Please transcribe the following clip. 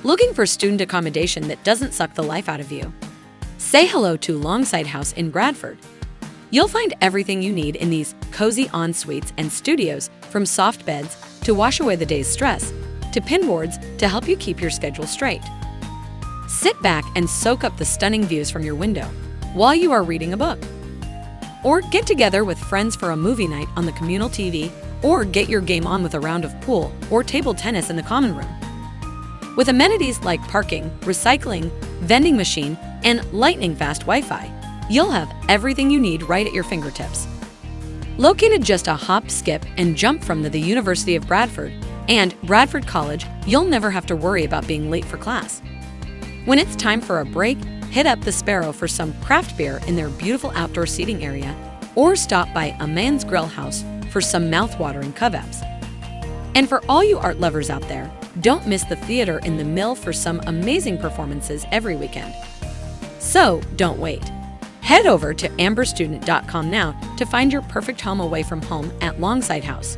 Looking for student accommodation that doesn't suck the life out of you? Say hello to Longside House in Bradford. You'll find everything you need in these cozy en-suites and studios, from soft beds to wash away the day's stress, to pinboards to help you keep your schedule straight. Sit back and soak up the stunning views from your window while you are reading a book. Or get together with friends for a movie night on the communal TV, or get your game on with a round of pool or table tennis in the common room. With amenities like parking, recycling, vending machine, and lightning-fast Wi-Fi, you'll have everything you need right at your fingertips. Located just a hop, skip, and jump from the University of Bradford and Bradford College, you'll never have to worry about being late for class. When it's time for a break, hit up the Sparrow for some craft beer in their beautiful outdoor seating area, or stop by a man's grill house for some mouth-watering kebabs. And for all you art lovers out there, don't miss the theater in the Mill for some amazing performances every weekend. So don't wait. Head over to amberstudent.com now to find your perfect home away from home at Longside House.